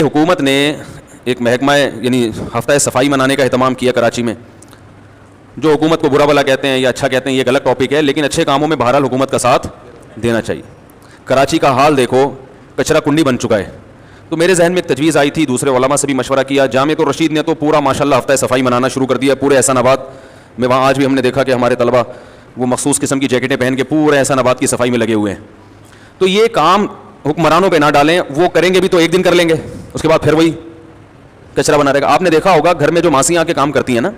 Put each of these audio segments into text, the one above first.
حکومت نے ایک محکمہ یعنی ہفتہ صفائی منانے کا اہتمام کیا کراچی میں. جو حکومت کو برا بھلا کہتے ہیں یا اچھا کہتے ہیں یہ ایک الگ ٹاپک ہے, لیکن اچھے کاموں میں بہرحال حکومت کا ساتھ دینا چاہیے. کراچی کا حال دیکھو, کچرا کنڈی بن چکا ہے. تو میرے ذہن میں ایک تجویز آئی تھی, دوسرے علماء سے بھی مشورہ کیا. جامعۃ الرشید نے تو پورا ماشاءاللہ ہفتہ صفائی منانا شروع کر دیا پورے احسان آباد میں. وہاں آج بھی ہم نے دیکھا کہ ہمارے طلبہ وہ مخصوص قسم کی جیکٹیں پہن کے پورے احسان آباد کی صفائی میں لگے ہوئے ہیں. تو یہ کام حکمرانوں پہ نہ ڈالیں, وہ کریں گے بھی تو ایک دن کر لیں گے, اس کے بعد پھر وہی کچرا بنا رہے گا. آپ نے دیکھا ہوگا گھر میں جو ماسیاں آ کے کام کرتی ہیں نا,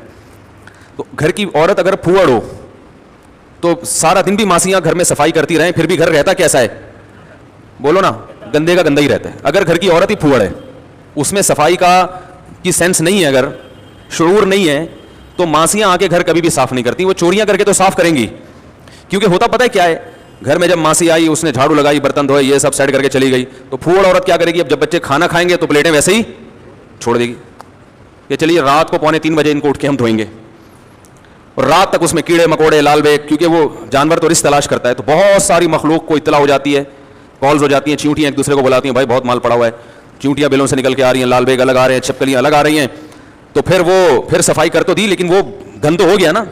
تو گھر کی عورت اگر پھوڑ ہو تو سارا دن بھی ماسیاں گھر میں صفائی کرتی رہیں, پھر بھی گھر رہتا کیسا ہے؟ بولو نا, گندے کا گندا ہی رہتا ہے. اگر گھر کی عورت ہی پھوڑ ہے, اس میں صفائی کی سینس نہیں ہے, اگر شعور نہیں ہے, تو ماسیاں آ کے گھر کبھی بھی صاف نہیں کرتی. وہ چوریاں کر کے تو صاف کریں گی, کیونکہ ہوتا پتہ ہے کیا ہے, گھر میں جب ماسی آئی اس نے جھاڑو لگائی, برتن دھوئے, یہ سب سیٹ کر کے چلی گئی, تو پھوڑ عورت کیا کرے گی؟ اب جب بچے کھانا کھائیں گے تو پلیٹیں ویسے ہی چھوڑ دے گی کہ چلیے رات کو 2:45 بجے ان کو اٹھ کے ہم دھوئیں گے, اور رات تک اس میں کیڑے مکوڑے لال بیگ, کیونکہ وہ جانور تو رزق تلاش کرتا ہے. تو بہت ساری مخلوق کو اطلاع ہو جاتی ہے, کالز ہو جاتی ہیں, چیونٹیاں ایک دوسرے کو بلاتی ہیں, بھائی بہت مال پڑا ہوا ہے, چیونٹیاں بلوں سے نکل کے آ رہی ہیں, لال بیگ الگ آ رہے ہیں, چھپکلیاں الگ آ رہی ہیں. تو پھر صفائی کر تو دی, لیکن وہ گند ہو گیا نا.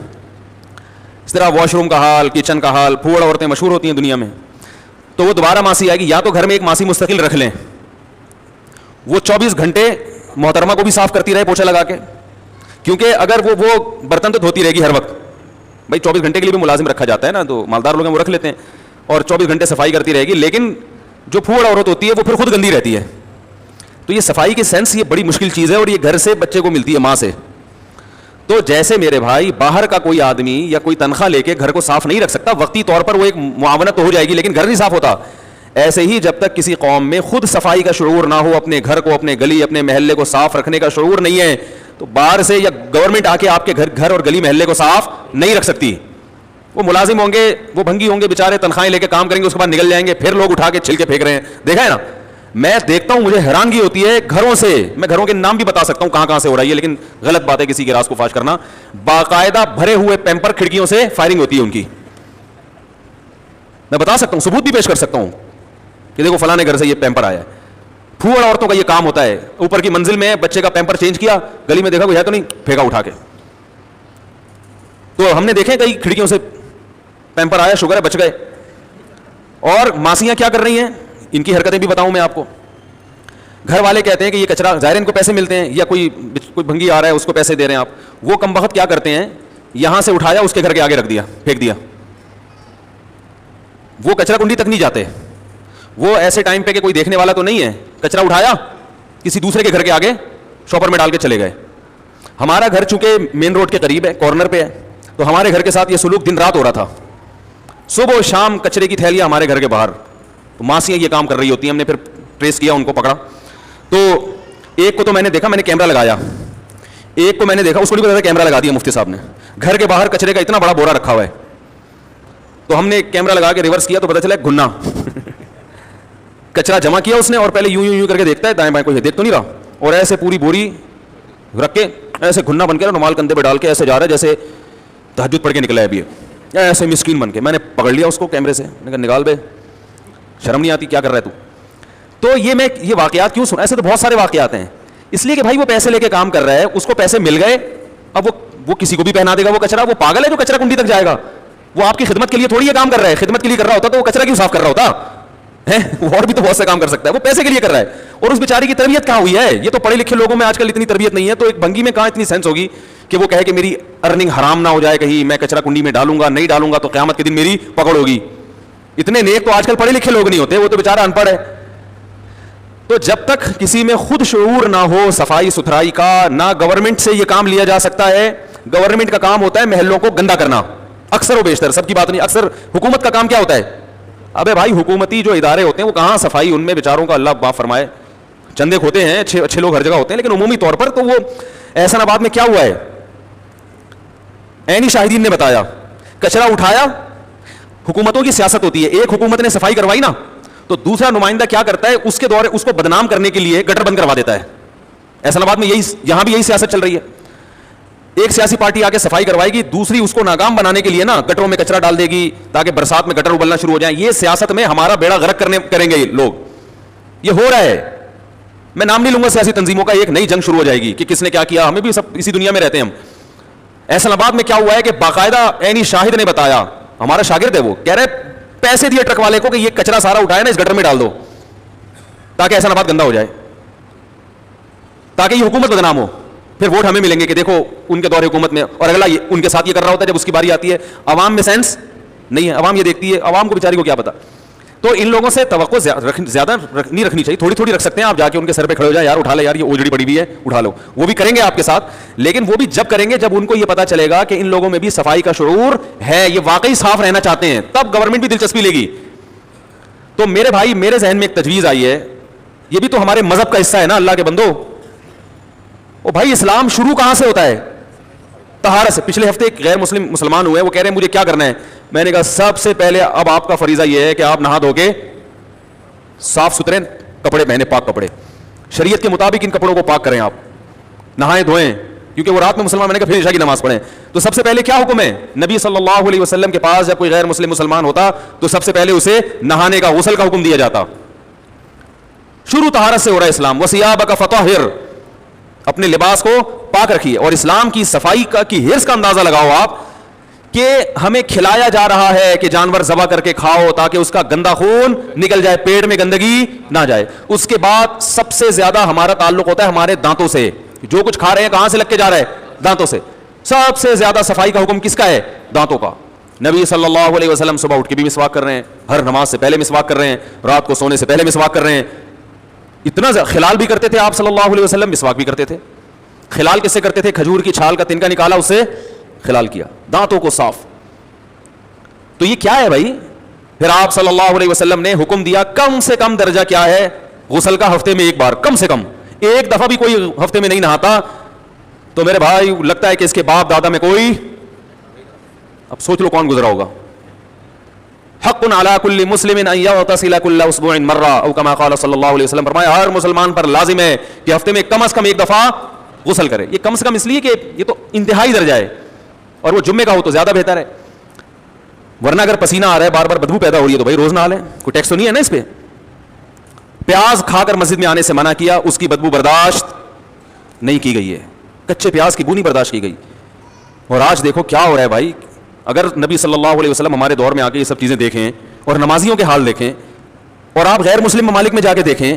اس طرح واش روم کا حال, کچن کا حال, پھوڑ عورتیں مشہور ہوتی ہیں دنیا میں. تو وہ دوبارہ ماسی آئے گی, یا تو گھر میں ایک ماسی مستقل رکھ لیں, وہ 24 گھنٹے محترمہ کو بھی صاف کرتی رہے پوچھا لگا کے, کیونکہ اگر وہ برتن تو دھوتی رہے گی ہر وقت. بھائی 24 گھنٹے کے لیے بھی ملازم رکھا جاتا ہے نا, تو مالدار لوگ ہیں وہ رکھ لیتے ہیں, اور 24 گھنٹے صفائی کرتی رہے گی. لیکن جو پھوڑ عورت ہوتی ہے وہ پھر خود گندی رہتی ہے. تو یہ صفائی کی سینس یہ بڑی مشکل چیز ہے, اور یہ گھر سے بچے کو ملتی ہے, ماں سے. تو جیسے میرے بھائی باہر کا کوئی آدمی یا کوئی تنخواہ لے کے گھر کو صاف نہیں رکھ سکتا, وقتی طور پر وہ ایک معاونت تو ہو جائے گی لیکن گھر نہیں صاف ہوتا. ایسے ہی جب تک کسی قوم میں خود صفائی کا شعور نہ ہو, اپنے گھر کو, اپنے گلی, اپنے محلے کو صاف رکھنے کا شعور نہیں ہے, تو باہر سے یا گورنمنٹ آ کے آپ کے گھر اور گلی محلے کو صاف نہیں رکھ سکتی. وہ ملازم ہوں گے, وہ بھنگی ہوں گے بیچارے, تنخواہیں لے کے کام کریں گے, اس کے بعد نکل جائیں گے, پھر لوگ اٹھا کے چھل کے پھینک رہے ہیں. دیکھا ہے نا, میں دیکھتا ہوں مجھے حیرانگی ہوتی ہے گھروں سے. میں گھروں کے نام بھی بتا سکتا ہوں کہاں کہاں سے ہو رہا ہے, لیکن غلط بات ہے کسی کے راز کو فاش کرنا. باقاعدہ بھرے ہوئے پیمپر کھڑکیوں سے فائرنگ ہوتی ہے ان کی. میں بتا سکتا ہوں, ثبوت بھی پیش کر سکتا ہوں کہ دیکھو فلاں گھر سے یہ پیمپر آیا ہے. پھوڑ عورتوں کا یہ کام ہوتا ہے, اوپر کی منزل میں بچے کا پیمپر چینج کیا, گلی میں دیکھا کوئی ہے تو نہیں, پھینکا اٹھا کے. تو ہم نے دیکھے کئی کھڑکیوں سے پیمپر آیا, شکر ہے بچ گئے. اور ماسیاں کیا کر رہی ہیں, ان کی حرکتیں بھی بتاؤں میں آپ کو. گھر والے کہتے ہیں کہ یہ کچرا, ظاہر ان کو پیسے ملتے ہیں, یا کوئی بھنگی آ رہا ہے اس کو پیسے دے رہے ہیں آپ. وہ کم بخت کیا کرتے ہیں, یہاں سے اٹھایا اس کے گھر کے آگے رکھ دیا, پھینک دیا. وہ کچرا کنڈی تک نہیں جاتے. وہ ایسے ٹائم پہ کہ کوئی دیکھنے والا تو نہیں ہے, کچرا اٹھایا کسی دوسرے کے گھر کے آگے شاپر میں ڈال کے چلے گئے. ہمارا گھر چونکہ مین روڈ کے قریب ہے, کارنر پہ ہے, تو ہمارے گھر کے ساتھ یہ سلوک دن رات ہو رہا تھا. صبح و شام کچرے کی تھیلیاں ہمارے گھر کے باہر. تو ماسیاں یہ کام کر رہی ہوتی ہیں. ہم نے پھر ٹریس کیا, ان کو پکڑا. تو ایک کو تو میں نے دیکھا, میں نے کیمرہ لگایا, ایک کو میں نے دیکھا, اس کو بھی پتا کیمرہ لگا دیا مفتی صاحب نے. گھر کے باہر کچرے کا اتنا بڑا بورا رکھا ہوا ہے. تو ہم نے کیمرہ لگا کے ریورس کیا تو پتا چلا گنا کچرا جمع کیا اس نے, اور پہلے یوں کر کے دیکھتا ہے دائیں بائیں کوئی دیکھ تو نہیں رہا, اور ایسے پوری بوری رکھ کے ایسے گھنا بن کے رومال کندھے پہ ڈال کے ایسے جا رہا ہے جیسے تہجد پڑھ کے نکلا ہے ابھی, ایسے مسکین بن کے. میں نے پکڑ لیا اس کو کیمرے سے, میں نے کہا نکال بے, شرم نہیں آتی, کیا کر رہا ہے تو. تو یہ واقعات کیوں سنا, ایسے تو بہت سارے واقعات ہیں. اس لیے کہ بھائی وہ پیسے لے کے کام کر رہا ہے, اس کو پیسے مل گئے, اب وہ کسی کو بھی پہنا دے گا وہ کچرا. وہ پاگل ہے جو کچرا کنڈی تک جائے گا. وہ آپ کی خدمت کے لیے تھوڑی یہ کام کر رہا ہے, خدمت کے لیے کر رہا ہوتا تو وہ کچرا کیوں صاف کر رہا ہوتا ہے. اور بھی تو بہت سے کام کر سکتا ہے, وہ پیسے کے لیے کر رہا ہے. اور اس بیچارے کی تربیت کہاں ہوئی ہے. یہ تو پڑھے لکھے لوگوں میں آج کل اتنی تربیت نہیں ہے, تو ایک بھنگی میں کہاں اتنی سینس ہوگی کہ وہ کہے کہ میری ارننگ حرام نہ ہو جائے کہیں, میں کچرا کنڈی میں ڈالوں گا, نہیں ڈالوں گا تو قیامت کے دن میری پکڑ ہوگی. اتنے نیک تو آج کل پڑھے لکھے لوگ نہیں ہوتے, وہ تو بیچارہ ان پڑھ ہے. تو جب تک کسی میں خود شعور نہ ہو صفائی ستھرائی کا, نہ گورنمنٹ سے یہ کام لیا جا سکتا ہے. گورنمنٹ کا کام ہوتا ہے محلوں کو گندا کرنا, اکثر و بیشتر, سب کی بات نہیں. اکثر حکومت کا کام کیا ہوتا ہے, ابے بھائی حکومتی جو ادارے ہوتے ہیں وہ کہاں صفائی, ان میں بیچاروں کا اللہ معاف فرمائے چندے کھوتے ہیں, اچھے لوگ ہر جگہ ہوتے ہیں, لیکن عمومی طور پر تو وہ احسان آباد میں کیا ہوا ہے, عینی شاہدین نے بتایا, کچرا اٹھایا. حکومتوں کی سیاست ہوتی ہے, ایک حکومت نے صفائی کروائی نا, تو دوسرا نمائندہ کیا کرتا ہے, اس کے دورے اس کو بدنام کرنے کے لیے گٹر بند کروا دیتا ہے. احسان آباد میں یہاں بھی یہی سیاست چل رہی ہے. ایک سیاسی پارٹی آ کے صفائی کروائے گی, دوسری اس کو ناکام بنانے کے لیے نا گٹروں میں کچرا ڈال دے گی تاکہ برسات میں گٹر ابلنا شروع ہو جائیں. یہ سیاست میں ہمارا بیڑا غرق کریں گے لوگ. یہ ہو رہا ہے. میں نام نہیں لوں گا سیاسی تنظیموں کا, ایک نئی جنگ شروع ہو جائے گی کہ کس نے کیا کیا, ہمیں بھی سب اسی دنیا میں رہتے ہیں ہم. احسن آباد میں کیا ہوا ہے کہ باقاعدہ عینی شاہد نے بتایا, ہمارا شاگرد ہے وہ, کہہ رہے پیسے دیے ٹرک والے کو کہ یہ کچرا سارا اٹھائے نا اس گٹر میں ڈال دو تاکہ احسن آباد گندا ہو جائے, تاکہ یہ حکومت بدنام ہو, پھر ووٹ ہمیں ملیں گے کہ دیکھو ان کے دور حکومت میں, اور اگلا ان کے ساتھ یہ کر رہا ہوتا ہے. جب اس کی باری آتی ہے عوام میں سینس نہیں ہے, عوام یہ دیکھتی ہے, عوام کو بیچاری کو کیا پتا. تو ان لوگوں سے توقع زیادہ نہیں رکھنی چاہیے, تھوڑی تھوڑی رکھ سکتے ہیں آپ, جا کے ان کے سر پہ کھڑے ہو جائے, یار اٹھا لے یار, یہ اوجڑی پڑی ہوئی ہے اٹھا لو, وہ بھی کریں گے آپ کے ساتھ, لیکن وہ بھی جب کریں گے جب ان کو یہ پتا چلے گا کہ ان لوگوں میں بھی صفائی کا شعور ہے, یہ واقعی صاف رہنا چاہتے ہیں, تب گورنمنٹ بھی دلچسپی لے گی. تو میرے بھائی میرے ذہن میں ایک تجویز آئی ہے, یہ بھی تو ہمارے مذہب کا حصہ ہے نا اللہ کے بندو. او بھائی اسلام شروع کہاں سے ہوتا ہے؟ طہارت سے. پچھلے ہفتے ایک غیر مسلمان ہوئے, وہ کہہ رہے ہیں مجھے کیا کرنا ہے, میں نے کہا سب سے پہلے اب آپ کا فریضہ یہ ہے کہ آپ نہا دھو کے صاف ستھرے کپڑے پہنے, پاک کپڑے, شریعت کے مطابق ان کپڑوں کو پاک کریں, آپ نہائیں دھوئیں, کیونکہ وہ رات میں مسلمان, میں نے کہا پھر عشاء کی نماز پڑھیں. تو سب سے پہلے کیا حکم ہے؟ نبی صلی اللہ علیہ وسلم کے پاس جب کوئی غیر مسلمان ہوتا تو سب سے پہلے اسے نہانے کا, غسل کا حکم دیا جاتا. شروع طہارت سے ہو رہا ہے اسلام. وَثِيَابَكَ فَطَهِّرْ, اپنے لباس کو پاک رکھیے. اور اسلام کی صفائی کی حرص کا اندازہ لگاؤ آپ کہ ہمیں کھلایا جا رہا ہے کہ جانور ذبح کر کے کھاؤ تاکہ اس کا گندا خون نکل جائے, پیٹ میں گندگی نہ جائے. اس کے بعد سب سے زیادہ ہمارا تعلق ہوتا ہے ہمارے دانتوں سے. جو کچھ کھا رہے ہیں کہاں سے لگ کے جا رہا ہے؟ دانتوں سے. سب سے زیادہ صفائی کا حکم کس کا ہے؟ دانتوں کا. نبی صلی اللہ علیہ وسلم صبح اٹھ کے بھی مسواک کر رہے ہیں, ہر نماز سے پہلے مسواک کر رہے ہیں, رات کو سونے سے پہلے مسواک کر رہے ہیں. اتنا خلال بھی کرتے تھے آپ صلی اللہ علیہ وسلم, مسواک بھی کرتے تھے. خلال کس سے کرتے تھے؟ کھجور کی چھال کا تنکا نکالا, اس سے خلال کیا, دانتوں کو صاف. تو یہ کیا ہے بھائی؟ پھر آپ صلی اللہ علیہ وسلم نے حکم دیا, کم سے کم درجہ کیا ہے غسل کا؟ ہفتے میں ایک بار, کم سے کم ایک دفعہ بھی کوئی ہفتے میں نہیں نہاتا تو میرے بھائی لگتا ہے کہ اس کے باپ دادا میں کوئی, اب سوچ لو کون گزرا ہوگا. حق علی کل مسلم ان یغتسل کل اسبوع مرہ او کما قال صلی اللہ علیہ وسلم, فرمایا ہر مسلمان پر لازم ہے کہ ہفتے میں کم از کم ایک دفعہ غسل کرے. یہ کم سے کم اس لیے کہ یہ تو انتہائی درجہ ہے, اور وہ جمعے کا ہو تو زیادہ بہتر ہے, ورنہ اگر پسینہ آ رہا ہے, بار بار بدبو پیدا ہو رہی ہے تو بھائی روز نہ لیں, کوئی ٹیکس تو نہیں ہے نا اس پہ. پیاز کھا کر مسجد میں آنے سے منع کیا, اس کی بدبو برداشت نہیں کی گئی ہے, کچے پیاز کی بو نہیں برداشت کی گئی. اور آج دیکھو کیا ہو رہا ہے بھائی, اگر نبی صلی اللہ علیہ وسلم ہمارے دور میں آ کے یہ سب چیزیں دیکھیں اور نمازیوں کے حال دیکھیں, اور آپ غیر مسلم ممالک میں جا کے دیکھیں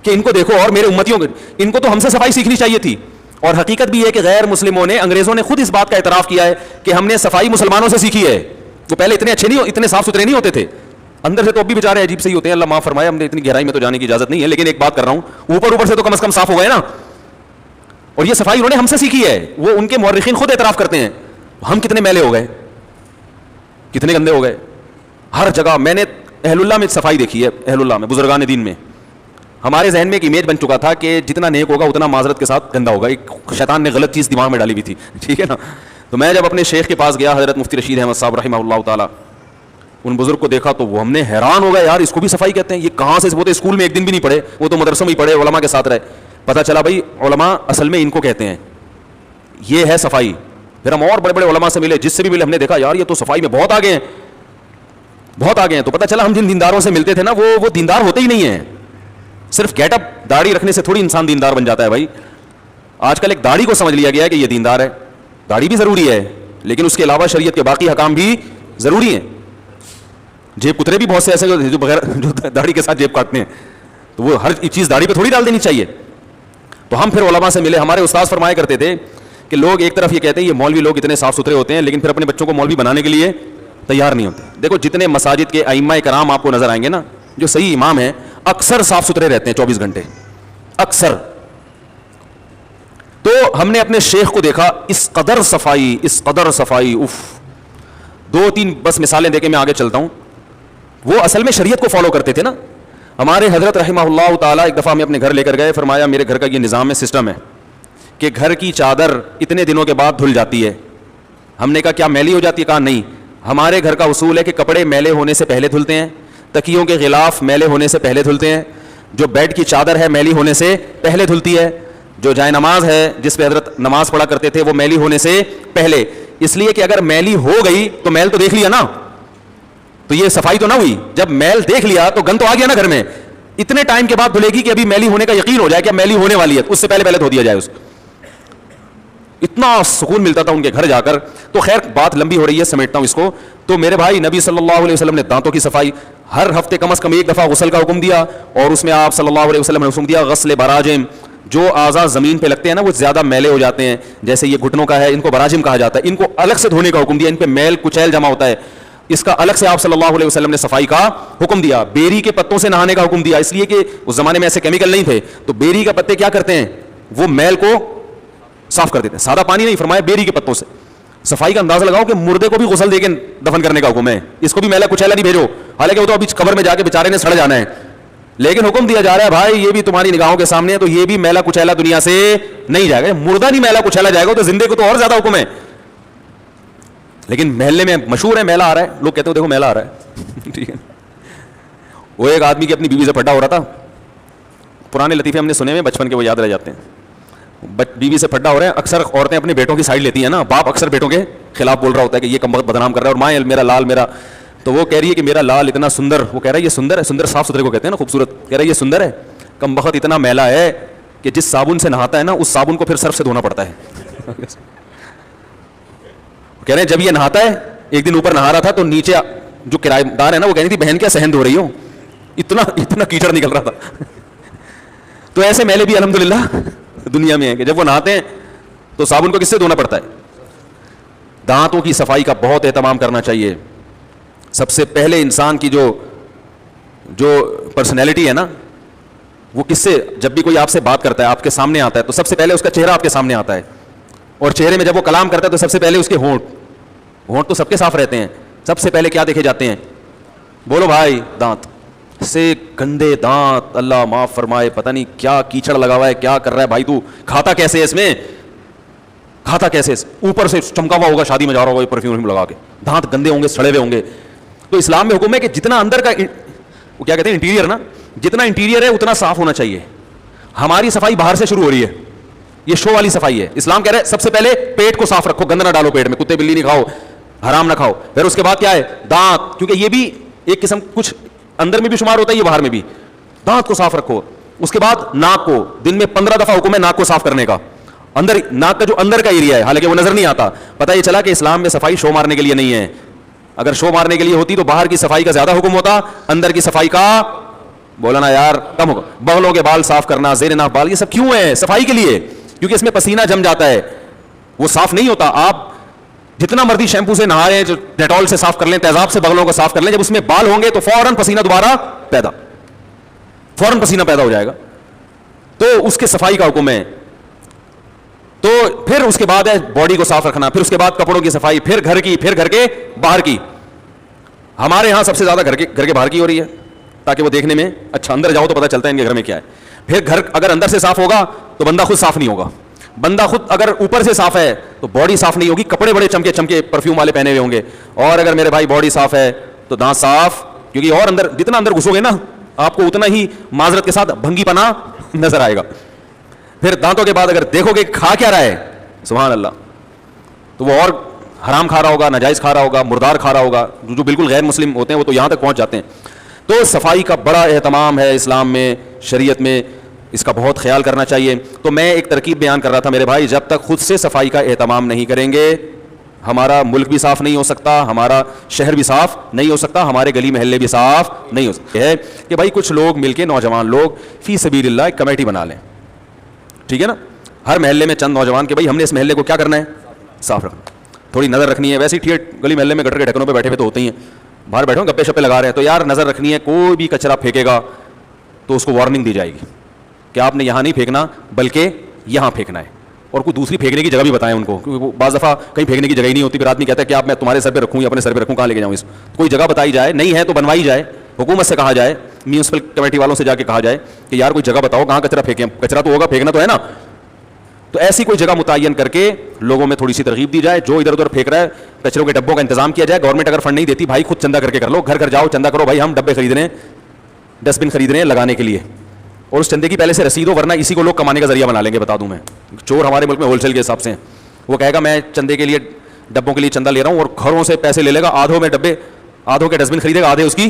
کہ ان کو دیکھو, اور میرے امتیوں کے, ان کو تو ہم سے صفائی سیکھنی چاہیے تھی. اور حقیقت بھی ہے کہ غیر مسلموں نے, انگریزوں نے خود اس بات کا اعتراف کیا ہے کہ ہم نے صفائی مسلمانوں سے سیکھی ہے. وہ پہلے اتنے اچھے نہیں, اتنے صاف ستھرے نہیں ہوتے تھے, اندر سے تو اب بھی بیچارے عجیب سے ہی ہوتے ہیں, اللہ معاف فرمائے, ہم نے اتنی گہرائی میں تو جانے کی اجازت نہیں ہے, لیکن ایک بات کر رہا ہوں, اوپر سے تو کم از کم صاف ہو گئے نا. اور یہ صفائی انہوں نے ہم سے سیکھی ہے, وہ ان کے مورخین خود اعتراف کرتے ہیں. ہم کتنے میلے ہو گئے, کتنے گندے ہو گئے ہر جگہ. میں نے اہل اللہ میں صفائی دیکھی ہے, اہل اللہ میں, بزرگان دین میں. ہمارے ذہن میں ایک امیج بن چکا تھا کہ جتنا نیک ہوگا اتنا معذرت کے ساتھ گندا ہوگا. ایک شیطان نے غلط چیز دماغ میں ڈالی ہوئی تھی, ٹھیک ہے نا. تو میں جب اپنے شیخ کے پاس گیا, حضرت مفتی رشید احمد صاحب رحمہ اللہ تعالیٰ, ان بزرگ کو دیکھا تو وہ ہم نے حیران ہو گئے, یار اس کو بھی صفائی کہتے ہیں, یہ کہاں سے؟ وہ تو اسکول میں ایک دن بھی نہیں پڑھے, وہ تو مدرسوں میں ہی پڑھے, علماء کے ساتھ رہے. پتہ چلا بھائی علماء اصل میں ان کو کہتے ہیں, یہ ہے صفائی. پھر ہم اور بڑے بڑے علماء سے ملے, جس سے بھی ملے ہم نے دیکھا یار یہ تو صفائی میں بہت آگے ہیں, بہت آگے ہیں. تو پتہ چلا ہم جن دینداروں سے ملتے تھے نا, وہ دیندار ہوتے ہی نہیں ہیں. صرف گیٹ اپ داڑھی رکھنے سے تھوڑی انسان دیندار بن جاتا ہے بھائی. آج کل ایک داڑھی کو سمجھ لیا گیا ہے کہ یہ دیندار ہے. داڑھی بھی ضروری ہے, لیکن اس کے علاوہ شریعت کے باقی حکام بھی ضروری ہیں. جیب کترے بھی بہت سے ایسے جو بغیر, جو داڑھی کے ساتھ جیب کاٹتے ہیں, تو وہ ہر چیز داڑھی پہ تھوڑی ڈال دینی چاہیے. تو ہم پھر علماء سے ملے. ہمارے استاد فرمایا کرتے تھے کہ لوگ ایک طرف یہ کہتے ہیں یہ مولوی لوگ اتنے صاف ستھرے ہوتے ہیں, لیکن پھر اپنے بچوں کو مولوی بنانے کے لیے تیار نہیں ہوتے. دیکھو جتنے مساجد کے ائمہ کرام آپ کو نظر آئیں گے نا, جو صحیح امام ہیں, اکثر صاف ستھرے رہتے ہیں 24 گھنٹے, اکثر. تو ہم نے اپنے شیخ کو دیکھا, اس قدر صفائی, اس قدر صفائی, اف. 2-3 بس مثالیں دے کے میں آگے چلتا ہوں. وہ اصل میں شریعت کو فالو کرتے تھے نا. ہمارے حضرت رحمہ اللہ تعالیٰ ایک دفعہ ہمیں اپنے گھر لے کر گئے, فرمایا میرے گھر کا یہ نظام ہے, سسٹم ہے کہ گھر کی چادر اتنے دنوں کے بعد دھل جاتی ہے. ہم نے کہا کیا میلی ہو جاتی ہے؟ کہا نہیں, ہمارے گھر کا اصول ہے کہ کپڑے میلے ہونے سے پہلے دھلتے ہیں, تکیوں کے غلاف میلے ہونے سے پہلے دھلتے ہیں, جو بیڈ کی چادر ہے میلی ہونے سے پہلے دھلتی ہے, جو جائے نماز ہے جس پہ حضرت نماز پڑھا کرتے تھے وہ میلی ہونے سے پہلے. اس لیے کہ اگر میلی ہو گئی تو میل تو دیکھ لیا نا, تو یہ صفائی تو نہ ہوئی. جب میل دیکھ لیا تو گند تو آ گیا نا گھر میں. اتنے ٹائم کے بعد دھلے گی کہ ابھی میلی ہونے کا یقین ہو جائے کہ میلی ہونے والی ہے, اس سے پہلے دھو دیا جائے اس کو. اتنا سکون ملتا تھا ان کے گھر جا کر. تو خیر بات لمبی ہو رہی ہے, سمیٹتا ہوں اس کو. تو میرے بھائی نبی صلی اللہ علیہ وسلم نے دانتوں کی صفائی ہر ہفتے کم از کم ایک دفعہ غسل کا حکم دیا, اور اس میں آپ صلی اللہ علیہ وسلم نے حکم دیا غسل براجم. جو اعضاء زمین پہ لگتے ہیں نا وہ زیادہ میلے ہو جاتے ہیں, جیسے یہ گھٹنوں کا ہے, ان کو براجم کہا جاتا ہے, ان کو الگ سے دھونے کا حکم دیا. ان پہ میل کچیل جمع ہوتا ہے, اس کا الگ سے آپ صلی اللہ علیہ وسلم نے صفائی کا حکم دیا. بیری کے پتوں سے نہانے کا حکم دیا, اس لیے کہ اس زمانے میں ایسے کیمیکل نہیں تھے, تو بیری کے پتے کیا کرتے ہیں, وہ میل کو صاف کر دیتے ہیں. سادہ پانی نہیں, فرمایا بیری کے پتوں سے. صفائی کا اندازہ لگاؤ کہ مردے کو بھی غسل دے کے دفن کرنے کا حکم ہے, اس کو بھی میلا کچیلا نہیں بھیجو, حالانکہ وہ تو ابھی قبر میں جا کے بیچارے نے سڑ جانا ہے, لیکن حکم دیا جا رہا ہے بھائی یہ بھی تمہاری نگاہوں کے سامنے ہے, تو یہ بھی میلا کچیلا دنیا سے نہیں جائے گا. مردہ نہیں میلا کچیلا جائے گا, تو زندے کو تو اور زیادہ حکم ہے. لیکن محلے میں مشہور ہے میلا آ رہا ہے, لوگ کہتے ہو دیکھو میلا آ رہا ہے. ٹھیک ہے, وہ ایک آدمی کی اپنی بیوی سے پھڈا ہو رہا تھا. پرانے لطیفے ہم نے سنے ہیں بچپن کے, وہ یاد رہ جاتے ہیں. بیوی سے پھڈا ہو رہے ہیں. اکثر عورتیں اپنے بیٹوں کی سائڈ لیتی ہیں نا, باپ اکثر بیٹوں کے خلاف بول رہا ہوتا ہے کہ یہ کم وقت بدنام کر رہا ہے, اور ماں میرا لال میرا. تو وہ کہہ رہی ہے کہ میرا لال اتنا سندر, وہ کہہ رہا ہے یہ سندر ہے, سندر صاف ستھرے کو کہتے ہیں نا خوبصورت, کہہ رہا ہے یہ سندر ہے, کم وقت اتنا میلا ہے کہ جس صابن سے نہاتا ہے نا اس صابن کو پھر سرف سے دھونا پڑتا ہے. کہہ رہے ہیں جب یہ نہاتا ہے, ایک دن اوپر نہا رہا تھا تو نیچے جو کرایہ دار ہے نا وہ کہہ رہی تھی بہن کیا صحن دھو رہی ہو, اتنا کیچڑ نکل رہا تھا. تو ایسے میلے بھی الحمدللہ دنیا میں ہے کہ جب وہ نہاتے ہیں تو صابن کو کس سے دھونا پڑتا ہے. دانتوں کی صفائی کا بہت اہتمام کرنا چاہیے. سب سے پہلے انسان کی جو پرسنالٹی ہے نا, وہ کس سے, جب بھی کوئی آپ سے بات کرتا ہے آپ کے سامنے آتا ہے تو سب سے پہلے اس کا چہرہ آپ کے سامنے آتا ہے, اور چہرے میں جب وہ کلام کرتا ہے تو سب سے پہلے اس کے ہونٹ تو سب کے صاف رہتے ہیں, سب سے پہلے کیا دیکھے جاتے ہیں, بولو بھائی دانت. سے گندے دانت, اللہ معاف فرمائے, پتہ نہیں کیا کیچڑ لگا ہوا ہے, کیا کر رہا ہے بھائی, تو کھاتا کیسے ہے اس میں, کھاتا کیسے, اوپر سے چمکا ہوا ہوگا, شادی میں جا رہا ہوگا پرفیوم لگا کے, دانت گندے ہوں گے, سڑے ہوئے ہوں گے. تو اسلام میں حکم ہے کہ جتنا اندر کا وہ کیا کہتے ہیں انٹیریئر نا, جتنا انٹیریئر ہے اتنا صاف ہونا چاہیے. ہماری صفائی باہر سے شروع ہو رہی ہے, یہ شو والی صفائی ہے. اسلام کہہ رہا ہے سب سے پہلے پیٹ کو صاف رکھو, گند نہ ڈالو پیٹ میں, کتے بلی نہیں کھاؤ, حرام نہ کھاؤ. پھر اس کے بعد کیا ہے دانت, کیونکہ یہ بھی ایک قسم کچھ اندر میں بھی شمار ہوتا ہے, یہ باہر میں بھی. دانت کو صاف رکھو. اس کے بعد ناک کو, دن میں 15 دفعہ حکم ہے ناک کو صاف کرنے کا. اندر ناک کا جو اندر کا ایریا ہے, حالانکہ وہ نظر نہیں آتا. پتہ یہ چلا کہ اسلام میں صفائی شو مارنے کے لیے نہیں ہے. اگر شو مارنے کے لیے ہوتی تو باہر کی صفائی کا زیادہ حکم ہوتا, اندر کی صفائی کا بولا نا یار کم ہوگا. بغلوں کے بال صاف کرنا, زیر ناک بال, یہ سب کیوں ہے, صفائی کے لیے, کیونکہ اس میں پسینہ جم جاتا ہے, وہ صاف نہیں ہوتا. آپ جتنا مرضی شیمپو سے نہا رہے ہیں, ڈیٹول سے صاف کر لیں, تیزاب سے بغلوں کو صاف کر لیں, جب اس میں بال ہوں گے تو فوراً پسینہ دوبارہ فوراً پسینہ پیدا ہو جائے گا. تو اس کے صفائی کا حکم ہے. تو پھر اس کے بعد ہے باڈی کو صاف رکھنا, پھر اس کے بعد کپڑوں کی صفائی, پھر گھر کی, پھر گھر کے باہر کی. ہمارے ہاں سب سے زیادہ گھر کے باہر کی ہو رہی ہے, تاکہ وہ دیکھنے میں اچھا, اندر جاؤ تو پتہ چلتا ہے ان کے گھر میں کیا ہے. پھر گھر اگر اندر سے صاف ہوگا تو بندہ خود صاف نہیں ہوگا. بندہ خود اگر اوپر سے صاف ہے تو باڈی صاف نہیں ہوگی, کپڑے بڑے چمکے چمکے پرفیوم والے پہنے ہوئے ہوں گے. اور اگر میرے بھائی باڈی صاف ہے تو دانت صاف, کیونکہ اور اندر جتنا اندر گھسو گے نا آپ کو اتنا ہی معذرت کے ساتھ بھنگی پنا نظر آئے گا. پھر دانتوں کے بعد اگر دیکھو گے کھا کیا رہا ہے, سبحان اللہ, تو وہ اور حرام کھا رہا ہوگا, ناجائز کھا رہا ہوگا, مردار کھا رہا ہوگا. جو بالکل غیر مسلم ہوتے ہیں وہ تو یہاں تک پہنچ جاتے ہیں. تو صفائی کا بڑا اہتمام ہے اسلام میں, شریعت میں, اس کا بہت خیال کرنا چاہیے. تو میں ایک ترکیب بیان کر رہا تھا میرے بھائی, جب تک خود سے صفائی کا اہتمام نہیں کریں گے ہمارا ملک بھی صاف نہیں ہو سکتا, ہمارا شہر بھی صاف نہیں ہو سکتا, ہمارے گلی محلے بھی صاف نہیں ہو سکتے. ہے کہ بھائی کچھ لوگ مل کے, نوجوان لوگ فی سبیل اللہ ایک کمیٹی بنا لیں, ٹھیک ہے نا, ہر محلے میں چند نوجوان کہ بھائی ہم نے اس محلے کو کیا کرنا ہے, صاف رکھنا, تھوڑی نظر رکھنی ہے. ویسے ہی ٹھیک گلی محلے میں گٹر کے ڈھکنوں پہ بیٹھے ہوئے تو ہوتے ہی ہیں, باہر بیٹھے ہوں گپے شپے لگا رہے ہیں, تو یار نظر رکھنی ہے. کوئی بھی کچرا پھینکے گا تو اس کو وارننگ دی جائے گی کہ آپ نے یہاں نہیں پھینکنا بلکہ یہاں پھینکنا ہے, اور کوئی دوسری پھینکنے کی جگہ بھی بتائیں ان کو, کیونکہ بعض دفعہ کہیں پھینکنے کی جگہ ہی نہیں ہوتی. پھر آدمی کہتا ہے کہ آپ میں تمہارے سر پہ رکھوں یا اپنے سر پہ رکھوں, کہاں لے کے جاؤں اس کو. کوئی جگہ بتائی جائے, نہیں ہے تو بنوائی جائے, حکومت سے کہا جائے, میونسپل کمیٹی والوں سے جا کے کہا جائے کہ یار کوئی جگہ بتاؤ کہاں کچرا پھینکیں, کچرا تو ہوگا, پھینکنا تو ہے نا. تو ایسی کوئی جگہ متعین کر کے لوگوں میں تھوڑی سی ترغیب دی جائے. جو ادھر ادھر پھینک رہا ہے کچروں کے ڈبوں کا انتظام کیا جائے. گورنمنٹ اگر فنڈ نہیں دیتی بھائی خود چندہ کر کے کر لو, گھر گھر جاؤ چندہ کرو, بھائی ہم ڈبے خرید رہے ہیں, ڈسٹ بن خرید رہے ہیں لگانے کے لیے, اور اس چندے کی پہلے سے رسید ہو, ورنہ اسی کو لوگ کمانے کا ذریعہ بنا لیں گے. بتا دوں میں, چور ہمارے ملک میں ہول سیل کے حساب سے ہیں. وہ کہے گا میں چندے کے لیے ڈبوں کے لیے چندہ لے رہا ہوں, اور گھروں سے پیسے لے لے گا, آدھوں میں ڈبے, آدھوں کے ڈسٹ بن خریدے گا, آدھے اس کی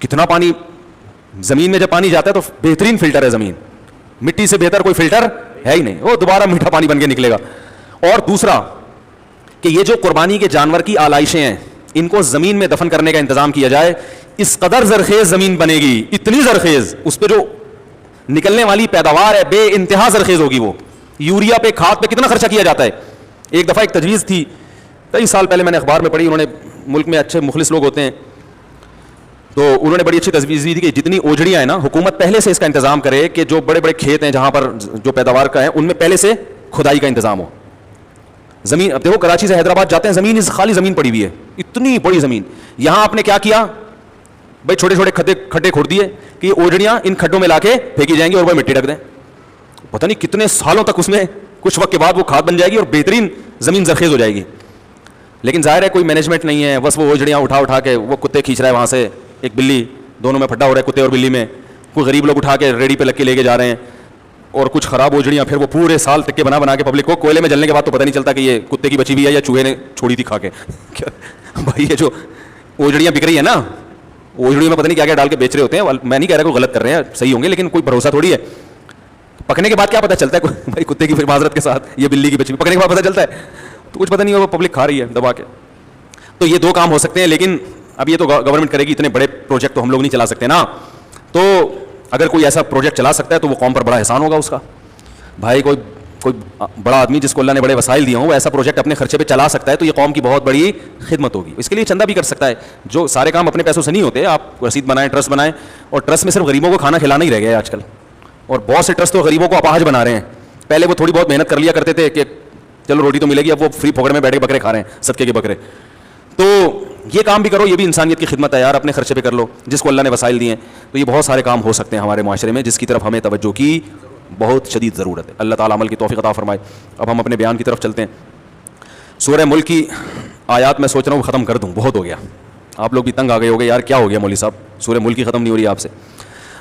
کتنا پانی زمین میں جب پانی جاتا ہے تو بہترین فلٹر ہے زمین, مٹی سے بہتر کوئی فلٹر ہے ہی نہیں, وہ دوبارہ میٹھا پانی بن کے نکلے گا. اور دوسرا کہ یہ جو قربانی کے جانور کی آلائشیں ہیں ان کو زمین میں دفن کرنے کا انتظام کیا جائے, اس قدر زرخیز زمین بنے گی, اتنی زرخیز, اس پہ جو نکلنے والی پیداوار ہے بے انتہا زرخیز ہوگی. وہ یوریا پہ, کھاد پہ کتنا خرچہ کیا جاتا ہے. ایک دفعہ ایک تجویز تھی, کئی سال پہلے میں نے اخبار میں پڑھی, انہوں نے, ملک میں اچھے مخلص لوگ ہوتے ہیں تو انہوں نے بڑی اچھی تجویز دی تھی کہ جتنی اوجڑیاں ہیں نا, حکومت پہلے سے اس کا انتظام کرے کہ جو بڑے بڑے کھیت ہیں جہاں پر جو پیداوار کا ہے ان میں پہلے سے کھدائی کا انتظام ہو. زمین, اب دیکھو کراچی سے حیدرآباد جاتے ہیں, زمین خالی زمین پڑی ہوئی ہے, اتنی بڑی زمین. یہاں آپ نے کیا کیا بھائی, چھوٹے چھوٹے کھڈے کھود دیے کہ یہ اوجڑیاں ان کھڈوں میں لا کے پھینکی جائیں گی اور وہ مٹی رکھ دیں. پتہ نہیں کتنے سالوں تک اس میں, کچھ وقت کے بعد وہ کھاد بن جائے گی اور بہترین زمین زرخیز ہو جائے گی. لیکن ظاہر ہے کوئی مینجمنٹ نہیں ہے, بس وہ اوجڑیاں اٹھا کے وہ کتے کھینچ رہا ہے وہاں سے, ایک بلی, دونوں میں پھڈا ہو رہا ہے کتے اور بلی میں. کوئی غریب لوگ اٹھا کے ریڈی پہ لگ کے لے کے جا رہے ہیں, اور کچھ خراب اوجڑیاں پھر وہ پورے سال تک کے بنا کے پبلک کو کوئلے میں جلنے کے بعد تو پتہ نہیں چلتا کہ یہ کتے کی بچی ہوئی ہے یا چوہے نے چھوڑی تھی کھا کے. بھائی یہ جو اوجڑیاں بک رہی ہیں نا, اوجڑیوں میں پتہ نہیں کیا کیا ڈال کے بیچ رہے ہوتے ہیں. میں نہیں کہہ رہا کوئی غلط کر رہے ہیں, صحیح ہوں گے, لیکن کوئی بھروسہ تھوڑی ہے. پکنے کے بعد کیا پتہ چلتا ہے بھائی کتے کی, پھر معذرت کے ساتھ یہ بلی کی بچی, پکنے کے بعد پتہ چلتا ہے, تو کچھ پتہ نہیں, وہ پبلک کھا رہی ہے دبا کے. تو یہ دو کام ہو سکتے ہیں, لیکن اب یہ تو گورنمنٹ کرے گی, اتنے بڑے پروجیکٹ تو ہم لوگ نہیں چلا سکتے نا. تو اگر کوئی ایسا پروجیکٹ چلا سکتا ہے تو وہ قوم پر بڑا احسان ہوگا اس کا. بھائی کوئی بڑا آدمی جس کو اللہ نے بڑے وسائل دیے ہوں وہ ایسا پروجیکٹ اپنے خرچے پہ چلا سکتا ہے تو یہ قوم کی بہت بڑی خدمت ہوگی. اس کے لیے چندہ بھی کر سکتا ہے. جو سارے کام اپنے پیسوں سے نہیں ہوتے, آپ رسید بنائیں, ٹرسٹ بنائیں, اور ٹرسٹ میں صرف غریبوں کو کھانا کھلانا ہی رہ گیا ہے آج کل. اور بہت سے ٹرسٹ تو غریبوں کو اپاہج بنا رہے ہیں. پہلے وہ تھوڑی بہت محنت کر لیا کرتے تھے کہ چلو روٹی تو ملے گی, اب وہ فری پھوکڑ میں بیٹھ کے بکرے کھا رہے ہیں, صدقے کے بکرے. تو یہ کام بھی کرو, یہ بھی انسانیت کی خدمت ہے یار, اپنے خرچے پہ کر لو جس کو اللہ نے وسائل دیے ہیں. تو یہ بہت سارے کام ہو سکتے ہیں ہمارے معاشرے میں جس کی طرف ہمیں توجہ کی بہت شدید ضرورت ہے. اللہ تعالیٰ عمل کی توفیق عطا فرمائے. اب ہم اپنے بیان کی طرف چلتے ہیں. سورہ ملک کی آیات میں سوچ رہا ہوں ختم کر دوں, بہت ہو گیا. آپ لوگ بھی تنگ آ گئے ہو گئے, یار کیا ہو گیا مولوی صاحب, سورہ ملک کی ختم نہیں ہو رہی آپ سے.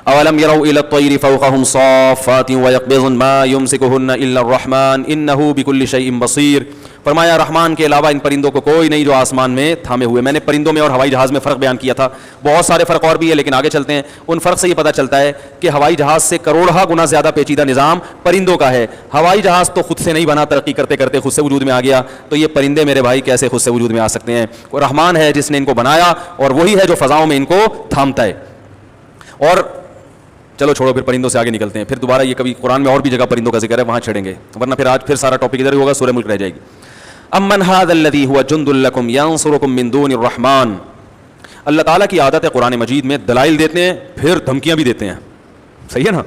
اولم يروا الى الطير فوقهم صافات ويقبضن ما يمسكهن الا الرحمن انه بكل شيء بصير. فرمایا رحمان کے علاوہ ان پرندوں کو کوئی نہیں جو آسمان میں تھامے ہوئے. میں نے پرندوں میں اور ہوائی جہاز میں فرق بیان کیا تھا, بہت سارے فرق اور بھی ہے لیکن آگے چلتے ہیں. ان فرق سے یہ پتہ چلتا ہے کہ ہوائی جہاز سے کروڑہ گنا زیادہ پیچیدہ نظام پرندوں کا ہے. ہوائی جہاز تو خود سے نہیں بنا, ترقی کرتے کرتے خود سے وجود میں آ گیا. تو یہ پرندے میرے بھائی کیسے خود سے وجود میں آ سکتے ہیں؟ وہ رحمان ہے جس نے ان کو بنایا اور وہی ہے جو فضاؤں میں ان کو تھامتا ہے. اور چلو چھوڑو, پھر پرندوں سے آگے نکلتے ہیں. پھر دوبارہ یہ کبھی قرآن میں اور بھی جگہ پرندوں کا ذکر ہے, وہاں چھڑیں گے, ورنہ پھر آج پھر سارا ٹاپک ادھر ہی ہوگا, سورہ ملک رہ جائے گی. امن هذا الذي هو جند لكم ينصركم من دون الرحمن. اللہ تعالیٰ کی عادت ہے قرآن مجید میں دلائل دیتے ہیں پھر دھمکیاں بھی دیتے ہیں. صحیح ہے نا؟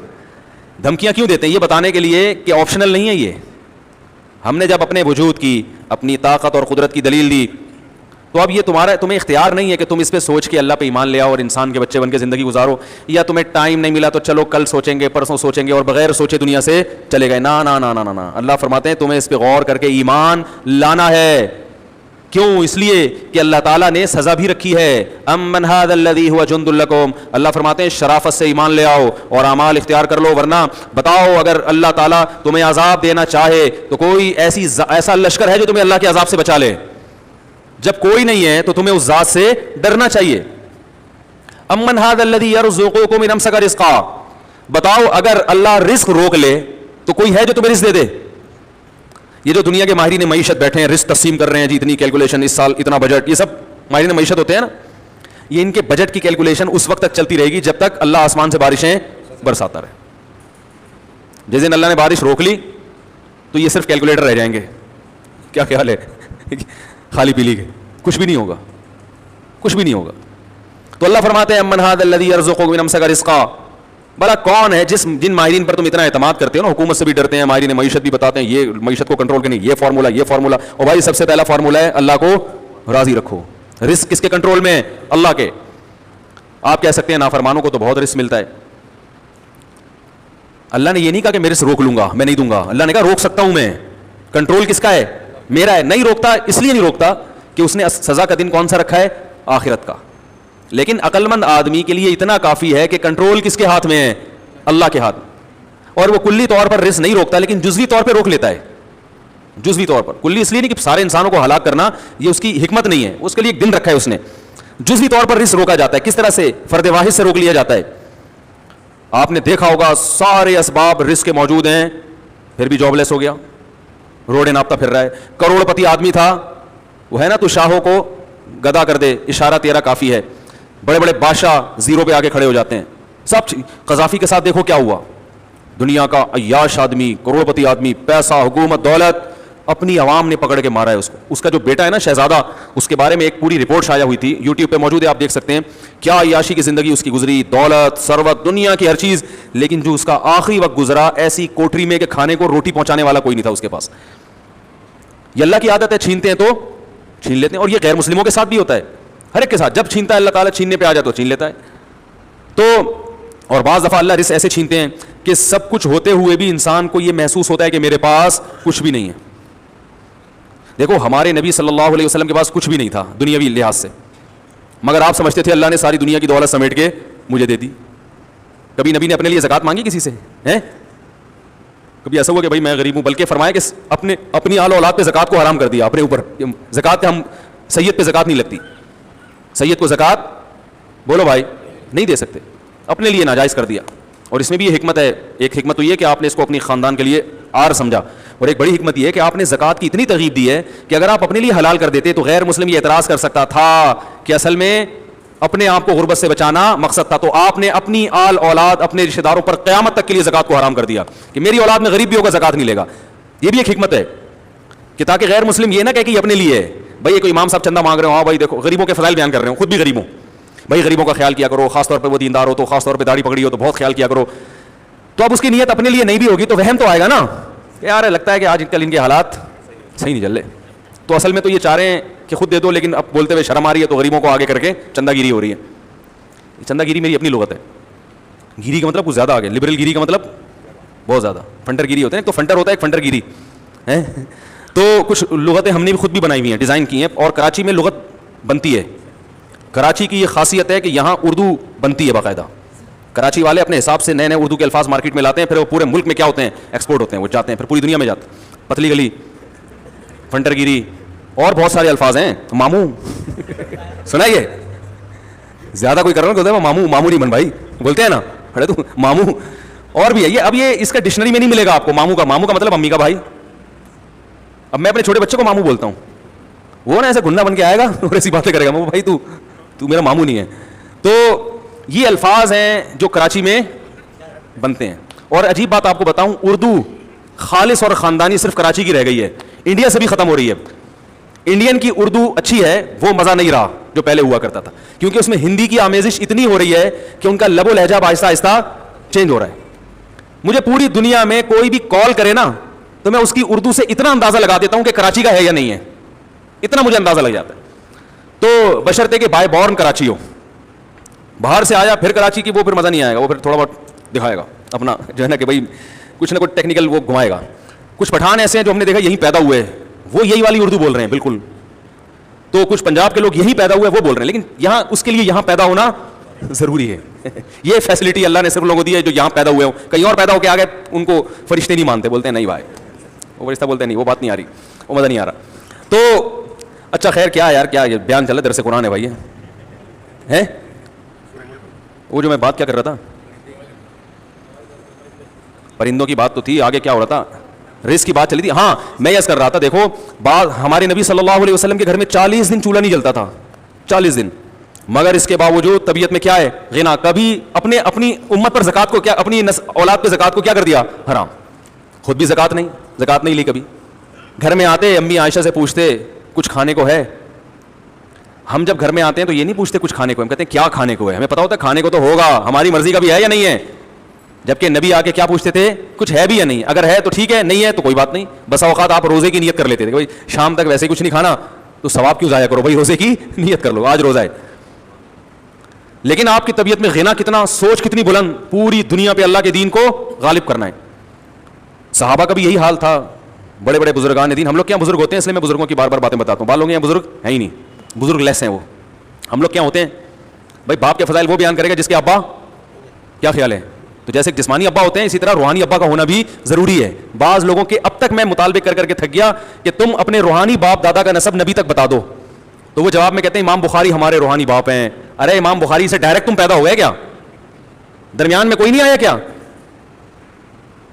دھمکیاں کیوں دیتے ہیں؟ یہ بتانے کے لیے کہ آپشنل نہیں ہے. یہ ہم نے جب اپنے وجود کی, اپنی طاقت اور قدرت کی دلیل دی تو اب یہ تمہیں اختیار نہیں ہے کہ تم اس پہ سوچ کے اللہ پہ ایمان لے آؤ اور انسان کے بچے بن کے زندگی گزارو, یا تمہیں ٹائم نہیں ملا تو چلو کل سوچیں گے, پرسوں سوچیں گے, اور بغیر سوچے دنیا سے چلے گئے. نا نا نا نا نا, اللہ فرماتے ہیں تمہیں اس پہ غور کر کے ایمان لانا ہے. کیوں؟ اس لیے کہ اللہ تعالیٰ نے سزا بھی رکھی ہے. امن ھذا الذی ھو جند لکم, اللہ فرماتے ہیں شرافت سے ایمان لے آؤ اور اعمال اختیار کر لو, ورنہ بتاؤ اگر اللہ تعالیٰ تمہیں عذاب دینا چاہے تو کوئی ایسا لشکر ہے جو تمہیں اللہ کے عذاب سے بچا لے؟ جب کوئی نہیں ہے تو تمہیں اس ذات سے ڈرنا چاہیے. امن ھذا الذی یرزقکم ان امسک رزقا, بتاؤ اگر اللہ رزق روک لے تو کوئی ہے جو تمہیں رزق دے دے؟ یہ جو دنیا کے ماہرین معیشت بیٹھے ہیں رزق تقسیم کر رہے ہیں, جی اتنی کیلکولیشن, اس سال اتنا بجٹ, یہ سب ماہرین معیشت ہوتے ہیں نا, یہ ان کے بجٹ کی کیلکولیشن اس وقت تک چلتی رہے گی جب تک اللہ آسمان سے بارشیں برساتا رہے. جس دن اللہ نے بارش روک لی تو یہ صرف کیلکولیٹر رہ جائیں گے. کیا خیال ہے؟ خالی پیلی کے, کچھ بھی نہیں ہوگا, کچھ بھی نہیں ہوگا. تو اللہ فرماتے ہیں امن ھذا الذی یرزقکم من امسک رزقا. بھلا کون ہے جن ماہرین پر تم اتنا اعتماد کرتے ہو نا, حکومت سے بھی ڈرتے ہیں, ماہرین معیشت بھی بتاتے ہیں یہ معیشت کو کنٹرول کرنے یہ فارمولا, اور بھائی سب سے پہلا فارمولا ہے اللہ کو راضی رکھو. رزق کس کے کنٹرول میں ہے؟ اللہ کے. آپ کہہ سکتے ہیں نافرمانوں کو تو بہت رزق ملتا ہے. اللہ نے یہ نہیں کہا کہ میں رزق روک لوں گا, میں نہیں دوں گا. اللہ نے کہا روک سکتا ہوں میں. کنٹرول کس کا ہے؟ میرا ہے. نہیں روکتا اس لیے نہیں روکتا کہ اس نے سزا کا دن کون سا رکھا ہے؟ آخرت کا. لیکن عقل مند آدمی کے لیے اتنا کافی ہے کہ کنٹرول کس کے ہاتھ میں ہے؟ اللہ کے ہاتھ. اور وہ کلی طور پر رزق نہیں روکتا لیکن جزوی طور پہ روک لیتا ہے. جزوی طور پر, کلی اس لیے نہیں کہ سارے انسانوں کو ہلاک کرنا, یہ اس کی حکمت نہیں ہے, اس کے لیے ایک دن رکھا ہے اس نے. جزوی طور پر رزق روکا جاتا ہے. کس طرح سے؟ فرد واحد سے روک لیا جاتا ہے. آپ نے دیکھا ہوگا سارے اسباب رزق کے موجود ہیں, پھر بھی جاب لیس ہو گیا, روڑے ناپتا پھر رہا ہے. کروڑ پتی آدمی تھا, وہ ہے نا, تو شاہوں کو گدا کر دے, اشارہ تیرا کافی ہے. بڑے بڑے بادشاہ زیرو پہ آگے کھڑے ہو جاتے ہیں. سب قذافی کے ساتھ دیکھو کیا ہوا. دنیا کا عیاش آدمی, کروڑ پتی آدمی, پیسہ, حکومت, دولت, اپنی عوام نے پکڑ کے مارا ہے اس کو. اس کا جو بیٹا ہے نا شہزادہ, اس کے بارے میں ایک پوری رپورٹ شائع ہوئی تھی, یوٹیوب پہ موجود ہے, آپ دیکھ سکتے ہیں. کیا عیاشی کی زندگی اس کی گزری, دولت, ثروت, دنیا کی ہر چیز, لیکن جو اس کا آخری وقت گزرا ایسی کوٹری میں کہ کھانے کو روٹی پہنچانے والا کوئی نہیں تھا اس کے پاس. یہ اللہ کی عادت ہے, چھینتے ہیں تو چھین لیتے ہیں, اور یہ غیر مسلموں کے ساتھ بھی ہوتا ہے, ہر ایک کے ساتھ. جب چھینتا ہے اللہ تعالیٰ, چھیننے پہ آ جائے تو چھین لیتا ہے. تو اور بعض دفعہ اللہ رزق ایسے چھینتے ہیں کہ سب کچھ ہوتے ہوئے بھی انسان کو یہ محسوس ہوتا ہے کہ میرے پاس کچھ بھی نہیں ہے. دیکھو ہمارے نبی صلی اللہ علیہ وسلم کے پاس کچھ بھی نہیں تھا دنیاوی لحاظ سے, مگر آپ سمجھتے تھے اللہ نے ساری دنیا کی دولت سمیٹ کے مجھے دے دی. کبھی نبی نے اپنے لیے زکات مانگی کسی سے؟ کبھی ایسا ہوا کہ بھائی میں غریب ہوں؟ بلکہ فرمایا کہ اپنی آل اولاد پہ زکات کو حرام کر دیا اپنے اوپر. زکات ہم سید پہ زکات نہیں لگتی, سید کو زکات بولو بھائی نہیں دے سکتے, اپنے لیے ناجائز کر دیا. اور اس میں بھی یہ حکمت ہے, ایک حکمت تو یہ کہ آپ نے اس کو اپنی خاندان کے لیے آر سمجھا, اور ایک بڑی حکمت یہ ہے کہ آپ نے زکات کی اتنی ترغیب دی ہے کہ اگر آپ اپنے لیے حلال کر دیتے تو غیر مسلم یہ اعتراض کر سکتا تھا کہ اصل میں اپنے آپ کو غربت سے بچانا مقصد تھا. تو آپ نے اپنی آل اولاد, اپنے رشتہ داروں پر قیامت تک کے لیے زکات کو حرام کر دیا کہ میری اولاد میں غریب بھی ہوگا زکات نہیں لے گا. یہ بھی ایک حکمت ہے کہ تاکہ غیر مسلم یہ نہ کہے کہ یہ اپنے لیے ہے. بھائی یہ کوئی امام صاحب چندہ مانگ رہے ہو, ہاں بھائی دیکھو غریبوں کے فضائل بیان کر رہے ہوں, خود بھی غریب ہوں, بھائی غریبوں کا خیال کیا کرو, خاص طور پہ وہ دیندار ہو تو, خاص طور پہ داڑھی پکڑی ہو تو بہت خیال کیا کرو. تو اب اس کی نیت اپنے لیے نہیں بھی ہوگی تو وہم تو آئے گا نا, یار لگتا ہے کہ آج کل ان کے حالات صحیح نہیں چل رہے. تو اصل میں تو یہ چاہ رہے ہیں کہ خود دے دو, لیکن اب بولتے ہوئے شرم آ رہی ہے تو غریبوں کو آگے کر کے چندہ گیری ہو رہی ہے. چندہ گیری میری اپنی لغت ہے, گیری کا مطلب کچھ زیادہ آگے, لبرل گیری کا مطلب بہت زیادہ, فنٹر گیری ہوتے ہیں, تو فنٹر ہوتا ہے ایک فنٹر گیری ہے. تو کچھ لغتیں ہم نے بھی خود بھی بنائی ہوئی ہیں, ڈیزائن کی ہیں, اور کراچی میں لغت بنتی ہے. کراچی کی یہ خاصیت ہے کہ یہاں اردو بنتی ہے باقاعدہ. کراچی والے اپنے حساب سے نئے نئے اردو کے الفاظ مارکیٹ میں لاتے ہیں, پھر وہ پورے ملک میں کیا ہوتے ہیں, ایکسپورٹ ہوتے ہیں, وہ جاتے ہیں پھر پوری دنیا میں جاتے ہیں. پتلی گلی, فنٹر گیری, اور بہت سارے الفاظ ہیں. ماموں سنا یہ زیادہ کوئی کر رہا ہے, ماموں ماموں نہیں بن بھائی بولتے ہیں نا, ارے تو ماموں. اور بھی ہے یہ, اب یہ اس کا ڈکشنری میں نہیں ملے گا آپ کو. ماموں کا مطلب امی کا بھائی. اب میں اپنے چھوٹے بچے کو ماموں بولتا ہوں, وہ نا ایسے گنڈا بن کے آئے گا اور ایسی باتیں کرے گا, وہ بھائی تو میرا ماموں نہیں ہے. تو یہ الفاظ ہیں جو کراچی میں بنتے ہیں. اور عجیب بات آپ کو بتاؤں, اردو خالص اور خاندانی صرف کراچی کی رہ گئی ہے, انڈیا سے بھی ختم ہو رہی ہے. انڈین کی اردو اچھی ہے, وہ مزہ نہیں رہا جو پہلے ہوا کرتا تھا, کیونکہ اس میں ہندی کی آمیزش اتنی ہو رہی ہے کہ ان کا لب و لہجہ آہستہ آہستہ چینج ہو رہا ہے. مجھے پوری دنیا میں کوئی بھی کال کرے نا تو میں اس کی اردو سے اتنا اندازہ لگا دیتا ہوں کہ کراچی کا ہے یا نہیں ہے, اتنا مجھے اندازہ لگ جاتا ہے. تو بشرطے کہ بائی بورن کراچی ہو, باہر سے آیا پھر کراچی کی, وہ پھر مزہ نہیں آئے گا, وہ پھر تھوڑا بہت دکھائے گا اپنا جو ہے نا کہ بھائی کچھ نہ کچھ ٹیکنیکل وہ گھمائے گا. کچھ پٹھان ایسے ہیں جو ہم نے دیکھا یہیں پیدا ہوئے, وہ یہی والی اردو بول رہے ہیں بالکل. تو کچھ پنجاب کے لوگ یہی پیدا ہوئے وہ بول رہے ہیں, لیکن یہاں اس کے لیے یہاں پیدا ہونا ضروری ہے. یہ فیسلٹی اللہ نے صرف لوگوں کو دی ہے جو یہاں پیدا ہوئے ہوں. کہیں اور پیدا ہو کے آ گئے ان کو فرشتے نہیں مانتے, بولتے ہیں نہیں بھائی, وہ فرشتہ بولتے ہیں نہیں, وہ بات نہیں آ رہی, وہ مزہ نہیں آ رہا. تو اچھا خیر کیا یار, کیا یہ بیان چل رہا ہے, درس قرآن ہے بھائی ہے. وہ جو میں بات کیا کر رہا تھا, پرندوں کی بات تو تھی, آگے کیا ہو رہا تھا, رزق کی بات چلی تھی. ہاں میں یس کر رہا تھا, دیکھو ہمارے نبی صلی اللہ علیہ وسلم کے گھر میں 40 دن چولہا نہیں جلتا تھا, 40 دن, مگر اس کے باوجود طبیعت میں کیا ہے, غنا. کبھی اپنی امت پر زکات کو کیا, اپنی اولاد پہ زکات کو کیا کر دیا, حرام. خود بھی زکات نہیں لی کبھی. گھر میں آتے امی عائشہ سے پوچھتے کچھ کھانے کو ہے. ہم جب گھر میں آتے ہیں تو یہ نہیں پوچھتے کچھ کھانے کو, ہم کہتے ہیں کیا کھانے کو ہے. ہمیں پتا ہوتا ہے کھانے کو تو ہوگا, ہماری مرضی کا بھی ہے یا نہیں ہے. جبکہ نبی آ کے کیا پوچھتے تھے, کچھ ہے بھی یا نہیں, اگر ہے تو ٹھیک ہے, نہیں ہے تو کوئی بات نہیں. بسا اوقات آپ روزے کی نیت کر لیتے تھے کہ بھائی شام تک ویسے ہی کچھ نہیں کھانا تو ثواب کیوں ضائع کرو, بھائی روزے کی نیت کر لو, آج روزہ ہے. لیکن آپ کی طبیعت میں غنا کتنا, سوچ کتنی بلند, پوری دنیا پہ اللہ کے دین کو غالب کرنا ہے. صحابہ کا بھی یہی حال تھا, بڑے بڑے بزرگان دین. ہم لوگ کیا بزرگ ہوتے ہیں, اس لیے میں بزرگوں کی بار بار باتیں بتاتا ہوں. بعض لوگ یہاں بزرگ ہیں ہی نہیں, بزرگ لیس ہیں وہ. ہم لوگ کیا ہوتے ہیں بھائی, باپ کے فضائل وہ بیان کرے گا جس کے ابا کیا خیال ہے. تو جیسے جسمانی ابا ہوتے ہیں اسی طرح روحانی ابا کا ہونا بھی ضروری ہے. بعض لوگوں کے اب تک میں مطالبے کر کے تھک گیا کہ تم اپنے روحانی باپ دادا کا نسب نبی تک بتا دو, تو وہ جواب میں کہتے ہیں امام بخاری ہمارے روحانی باپ ہیں. ارے امام بخاری سے ڈائریکٹ تم پیدا ہو گئے کیا؟ درمیان میں کوئی نہیں آیا کیا؟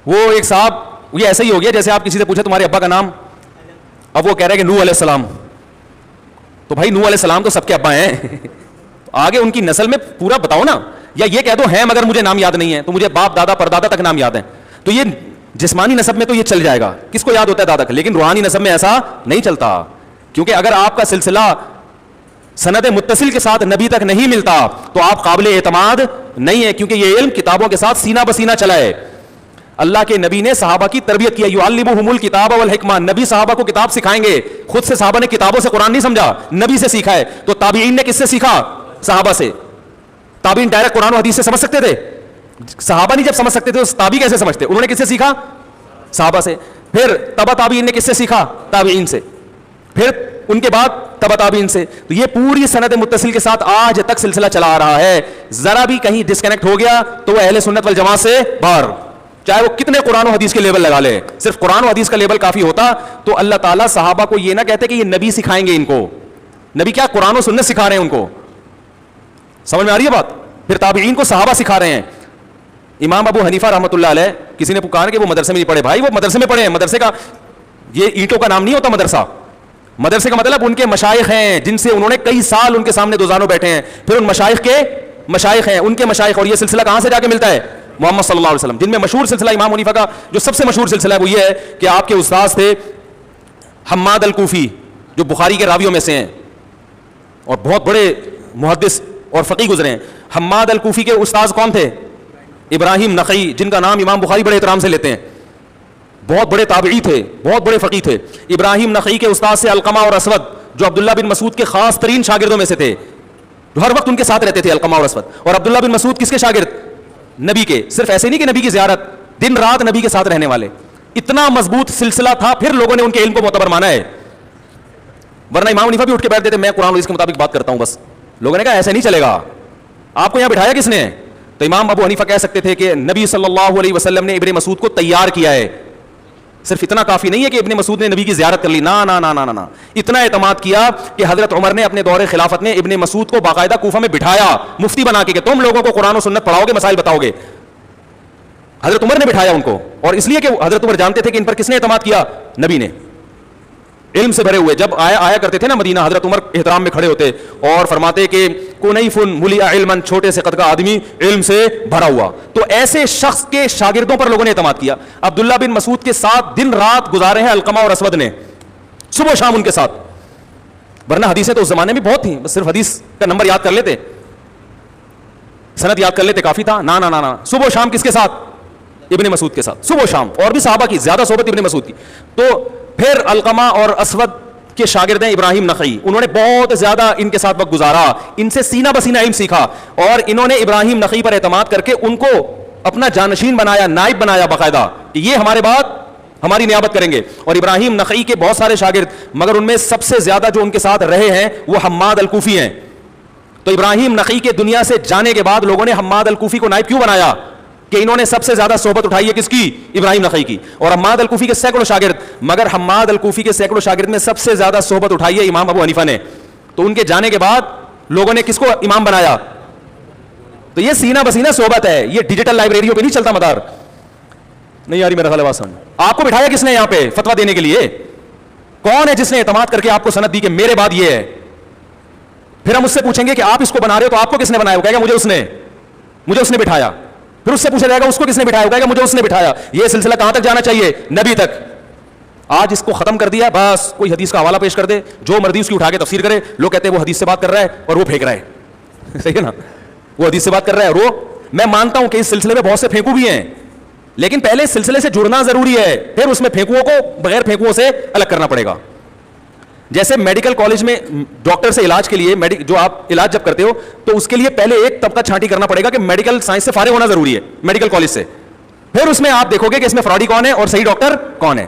وہ ایک صاحب یہ ایسا ہی ہو گیا جیسے آپ کسی سے پوچھے تمہارے ابا کا نام, اب وہ کہہ رہے ہیں کہ نوح علیہ السلام. تو بھائی نوح علیہ السلام تو سب کے ابا ہیں, آگے ان کی نسل میں پورا بتاؤ نا, یا یہ کہہ دو ہیں مگر مجھے نام یاد نہیں ہے, تو مجھے باپ دادا پردادا تک نام یاد ہے. تو یہ جسمانی نسب میں تو یہ چل جائے گا, کس کو یاد ہوتا ہے دادا کا, لیکن روحانی نسب میں ایسا نہیں چلتا, کیونکہ اگر آپ کا سلسلہ سند متصل کے ساتھ نبی تک نہیں ملتا تو آپ قابل اعتماد نہیں ہے, کیونکہ یہ علم کتابوں کے ساتھ سینہ بسینہ چلا ہے. اللہ کے نبی نے صحابہ کی تربیت کیا, یعلمہم الکتاب والحکمہ, نبی صحابہ کو کتاب سکھائیں گے. خود سے صحابہ نے کتابوں سے قرآن نہیں سمجھا, نبی سے سیکھا ہے. تو تابعین نے کس سے سیکھا؟ صحابہ سے. تابعین ڈائریکٹ قرآن و حدیث سے سمجھ سکتے تھے؟ صحابہ نہیں جب سمجھ سکتے تھے تو تابعی کیسے سمجھتے؟ انہوں نے کس سے سیکھا؟ صحابہ سے. پھر تبع تابعین نے کس سے سیکھا؟ تابعین سے. پھر ان کے بعد تبع تابعین سے. تو یہ پوری سند متصل کے ساتھ آج تک سلسلہ چلا آ رہا ہے. ذرا بھی کہیں ڈسکنیکٹ ہو گیا تو وہ اہل سنت والجماعت سے باہر, چاہے وہ کتنے قرآن و حدیث کے لیبل لگا لے. صرف قرآن و حدیث کا لیبل کافی ہوتا تو اللہ تعالیٰ صحابہ کو یہ نہ کہتے کہ یہ نبی سکھائیں گے ان کو. نبی کیا قرآن و سنت سکھا رہے ہیں ان کو, سمجھ میں آ رہی ہے بات؟ پھر تابعین کو صحابہ سکھا رہے ہیں. امام ابو حنیفہ رحمۃ اللہ علیہ, کسی نے پکارا کہ وہ مدرسے میں نہیں پڑھے. بھائی وہ مدرسے میں پڑھے ہیں. مدرسے کا یہ اینٹوں کا نام نہیں ہوتا مدرسہ. مدرسے کا مطلب ان کے مشائخ ہیں جن سے انہوں نے کئی سال ان کے سامنے دوزانوں بیٹھے ہیں, پھر ان مشائخ کے مشائخ ہیں, ان کے مشائخ. اور یہ سلسلہ کہاں سے جا کے ملتا ہے؟ محمد صلی اللہ علیہ وسلم. جن میں مشہور سلسلہ امام حنیفہ کا جو سب سے مشہور سلسلہ ہے وہ یہ ہے کہ آپ کے استاذ تھے حماد الکوفی, جو بخاری کے راویوں میں سے ہیں اور بہت بڑے محدث اور فقیہ گزرے ہیں. حماد الکوفی کے استاذ کون تھے؟ ابراہیم نخعی, جن کا نام امام بخاری بڑے احترام سے لیتے ہیں. بہت بڑے تابعی تھے, بہت بڑے فقیہ تھے. ابراہیم نخعی کے استاد سے علقمہ اور اسود, جو عبداللہ بن مسعود کے خاص ترین شاگردوں میں سے تھے, جو ہر وقت ان کے ساتھ رہتے تھے, علقمہ اور اسود. اور عبداللہ بن مسعود کس کے شاگرد؟ نبی کے. صرف ایسے نہیں کہ نبی کی زیارت, دن رات نبی کے ساتھ رہنے والے. اتنا مضبوط سلسلہ تھا, پھر لوگوں نے ان کے علم کو معتبر مانا ہے. ورنہ امام حنیفہ بھی اٹھ کے بیٹھ دیتے, میں قرآن و حدیث کے مطابق بات کرتا ہوں بس. لوگوں نے کہا ایسے نہیں چلے گا. آپ کو یہاں بٹھایا کس نے؟ تو امام ابو حنیفہ کہہ سکتے تھے کہ نبی صلی اللہ علیہ وسلم نے ابن مسعود کو تیار کیا ہے. صرف اتنا کافی نہیں ہے کہ ابن مسعود نے نبی کی زیارت کر لی, نا نا نا نا نا, اتنا اعتماد کیا کہ حضرت عمر نے اپنے دور خلافت میں ابن مسعود کو باقاعدہ کوفہ میں بٹھایا مفتی بنا کے کہ تم لوگوں کو قرآن و سنت پڑھاؤ گے, مسائل بتاؤ گے. حضرت عمر نے بٹھایا ان کو, اور اس لیے کہ حضرت عمر جانتے تھے کہ ان پر کس نے اعتماد کیا؟ نبی نے. علم سے بھرے ہوئے جب آیا کرتے تھے نا مدینہ, حضرت عمر احترام میں کھڑے ہوتے اور فرماتے کہ کنیف ملیا علما, چھوٹے سے قد کا آدمی علم سے بھرا ہوا. تو ایسے شخص کے شاگردوں پر لوگوں نے اعتماد کیا. عبداللہ بن مسعود کے ساتھ دن رات گزارے ہیں علقمہ اور اسود نے, صبح و شام ان کے ساتھ. ورنہ حدیثیں تو اس زمانے میں بہت تھیں, بس صرف حدیث کا نمبر یاد کر لیتے, سند یاد کر لیتے کافی تھا. نا نا نا نا, صبح و شام کس کے ساتھ؟ ابن مسعود کے ساتھ, صبح و شام. اور بھی صحابہ کی زیادہ صحبت ابن مسعود کی. تو پھر علقمہ اور اسود کے شاگرد ہیں ابراہیم نخعی, انہوں نے بہت زیادہ ان کے ساتھ وقت گزارا, ان سے سینہ بسینہ علم سیکھا, اور انہوں نے ابراہیم نخعی پر اعتماد کر کے ان کو اپنا جانشین بنایا, نائب بنایا باقاعدہ, کہ یہ ہمارے بعد ہماری نیابت کریں گے. اور ابراہیم نخعی کے بہت سارے شاگرد, مگر ان میں سب سے زیادہ جو ان کے ساتھ رہے ہیں وہ حماد الکوفی ہیں. تو ابراہیم نخعی کے دنیا سے جانے کے بعد لوگوں نے حماد الکوفی کو نائب کیوں بنایا؟ کہ انہوں نے سب سے زیادہ صحبت اٹھائی ہے کس کی؟ ابراہیم نخعی کی. اور حماد الکوفی کے سینکڑوں شاگرد, مگر حماد الکوفی کے سینکڑوں شاگرد میں سب سے زیادہ صحبت اٹھائی ہے امام ابو حنیفہ نے. تو ان کے جانے کے بعد لوگوں نے کس کو امام بنایا؟ تو یہ سینہ بسینہ صحبت ہے, یہ ڈیجیٹل لائبریریوں پہ نہیں چلتا مدار. نہیں یاری میرا خیال ہے سمجھ. آپ کو بٹھایا کس نے یہاں پہ فتویٰ دینے کے لیے؟ کون ہے جس نے اعتماد کر کے آپ کو سند دی کہ میرے بعد یہ ہے؟ پھر ہم اس سے پوچھیں گے کہ آپ اس کو بنا رہے ہو تو آپ کو کس نے بنایا؟ وہ کہے گا مجھے اس نے بٹھایا. پھر اس سے پوچھا جائے گا اس کو کس نے بٹھایا؟ ہوگا کہ مجھے اس نے بٹھایا. یہ سلسلہ کہاں تک جانا چاہیے؟ نبی تک. آج اس کو ختم کر دیا, بس کوئی حدیث کا حوالہ پیش کر دے, جو مرضی اس کی اٹھا کے تفسیر کرے. لوگ کہتے ہیں وہ حدیث سے بات کر رہا ہے اور وہ پھینک رہا ہے. صحیح ہے نا, وہ حدیث سے بات کر رہا ہے اور وہ. میں مانتا ہوں کہ اس سلسلے میں بہت سے پھینکو بھی ہیں, لیکن پہلے سلسلے سے جڑنا ضروری ہے, پھر اس میں پھینکوؤں کو بغیر پھینکوؤں سے الگ کرنا پڑے گا. جیسے میڈیکل کالج میں ڈاکٹر سے علاج کے لیے جو آپ علاج جب کرتے ہو تو اس کے لیے پہلے ایک طبقہ چھانٹی کرنا پڑے گا کہ میڈیکل سائنس سے فارغ ہونا ضروری ہے, میڈیکل کالج سے. پھر اس میں آپ دیکھو گے کہ اس میں فراڈی کون ہے اور صحیح ڈاکٹر کون ہے.